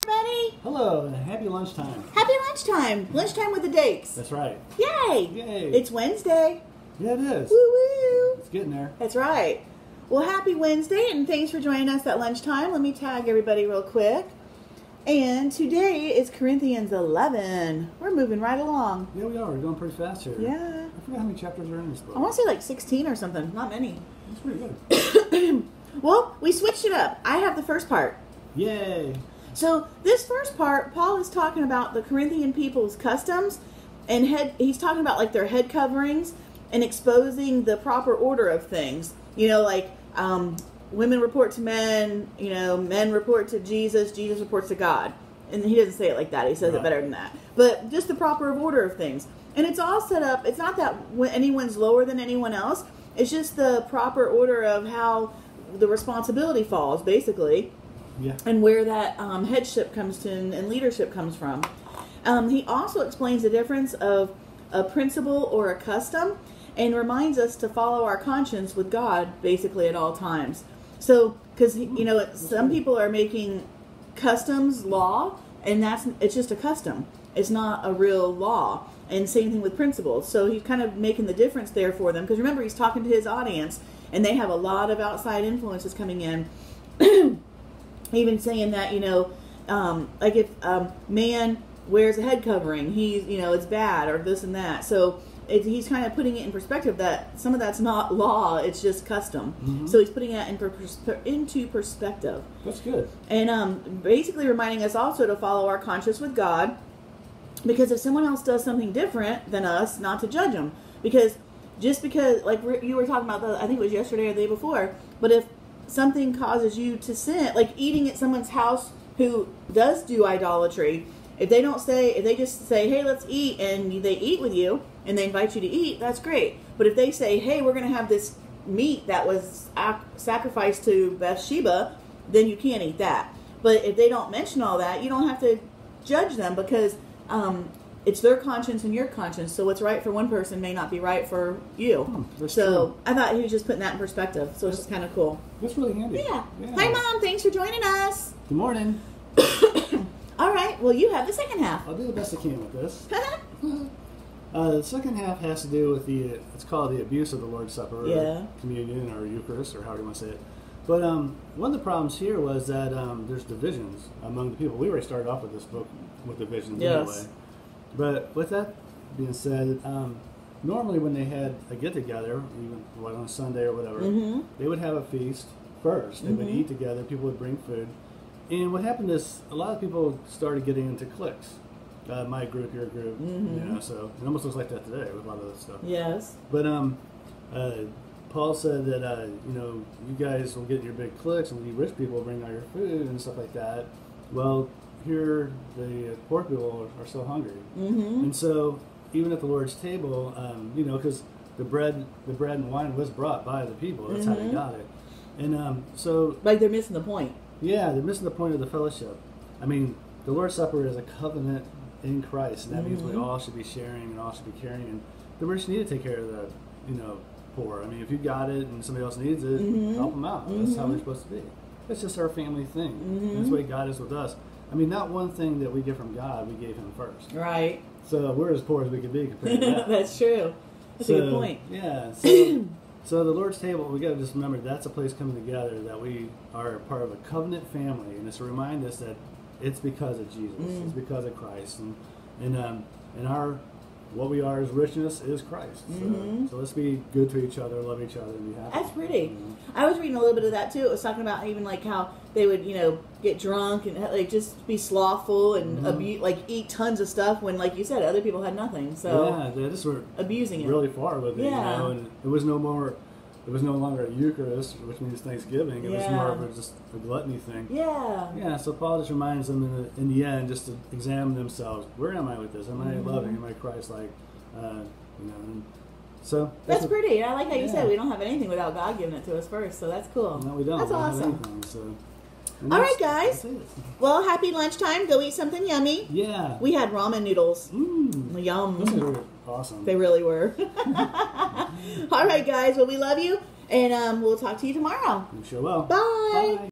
Everybody, Hello, and happy lunchtime. happy lunchtime. Lunchtime with the Dakes. That's right. Yay! Yay. It's Wednesday. Yeah, it is. Woo woo! It's getting there. That's right. Well, happy Wednesday, and thanks for joining us at lunchtime. Let me tag everybody real quick. And today is Corinthians 11. We're moving right along. Yeah, we are. We're going pretty fast here. Yeah. I forgot how many chapters are in this book. I want to say like 16 or something. Not many. That's pretty good. Well, we switched it up. I have the first part. Yay. So this first part, Paul is talking about the Corinthian people's customs, and he's talking about like their head coverings and exposing the proper order of things. You know, like women report to men, you know, men report to Jesus, Jesus reports to God. And he doesn't say it like that. He says it better than that. But just the proper order of things. And it's all set up. It's not that anyone's lower than anyone else. It's just the proper order of how the responsibility falls, basically. Yeah. And where that headship comes in and leadership comes from. He also explains the difference of a principle or a custom and reminds us to follow our conscience with God basically at all times. So, because, you know, some people are making customs law, and it's just a custom. It's not a real law. And same thing with principles. So he's kind of making the difference there for them. Because remember, he's talking to his audience, and they have a lot of outside influences coming in. Even saying that, you know, like if man wears a head covering, it's bad or this and that. So he's kind of putting it in perspective that some of that's not law, it's just custom. Mm-hmm. So he's putting that into perspective. That's good. And basically reminding us also to follow our conscience with God, because if someone else does something different than us, not to judge them. Because just because, like you were talking about, I think it was yesterday or the day before, but if something causes you to sin, like eating at someone's house who does do idolatry, if they just say, hey, let's eat, and they eat with you, and they invite you to eat, that's great. But if they say, hey, we're going to have this meat that was sacrificed to Bathsheba, then you can't eat that. But if they don't mention all that, you don't have to judge them, because it's their conscience and your conscience. So what's right for one person may not be right for you. So true. I thought he was just putting that in perspective. So it's just kind of cool. That's really handy. Yeah. Hi, Mom. Thanks for joining us. Good morning. All right. Well, you have the second half. I'll do the best I can with this. The second half has to do with it's called the abuse of the Lord's Supper, or communion, or Eucharist, or however you want to say it. But one of the problems here was that there's divisions among the people. We already started off with this book with divisions anyway. But with that being said, normally when they had a get-together, even on a Sunday or whatever, they would have a feast first. They would eat together. People would bring food. And what happened is a lot of people started getting into cliques. My group, your group. You know, so it almost looks like that today with a lot of that stuff. Yes. But Paul said that, you guys will get in your big cliques, and you rich people will bring all your food and stuff like that. Well, here the poor people are so hungry. And so even at the Lord's table, because the bread and wine was brought by the people. That's how they got it. And so... Like they're missing the point. Yeah, they're missing the point of the fellowship. I mean, the Lord's Supper is a covenant in Christ, and that means we all should be sharing and all should be caring. And the rich need to take care of the, poor. I mean, if you got it and somebody else needs it, help them out. That's how they're supposed to be. It's just our family thing. That's the way God is with us. I mean, not one thing that we get from God, we gave Him first. Right. So we're as poor as we could be compared to that. That's true. That's a good point. Yeah. So the Lord's table, we got to just remember that's a place coming together, that we are part of a covenant family, and it's to remind us that it's because of Jesus, it's because of Christ, and our what we are as richness is Christ. So let's be good to each other, love each other, and be happy. That's pretty. I was reading a little bit of that too. It was talking about even like how they would, get drunk and like just be slothful and eat tons of stuff when, like you said, other people had nothing. So they just were abusing it really far with it. And it was no longer a Eucharist, which means Thanksgiving. It was more of just a gluttony thing. Yeah. So Paul just reminds them in the end just to examine themselves. Where am I with this? Am I loving? Am I Christ-like? So that's pretty. I like how you said we don't have anything without God giving it to us first. So that's cool. No, we don't. That's awesome. Have anything, so. All right, guys. Well, happy lunchtime. Go eat something yummy. Yeah. We had ramen noodles. Yum. Those were awesome. They really were. All right, guys. Well, we love you, and we'll talk to you tomorrow. You sure will. Bye. Bye.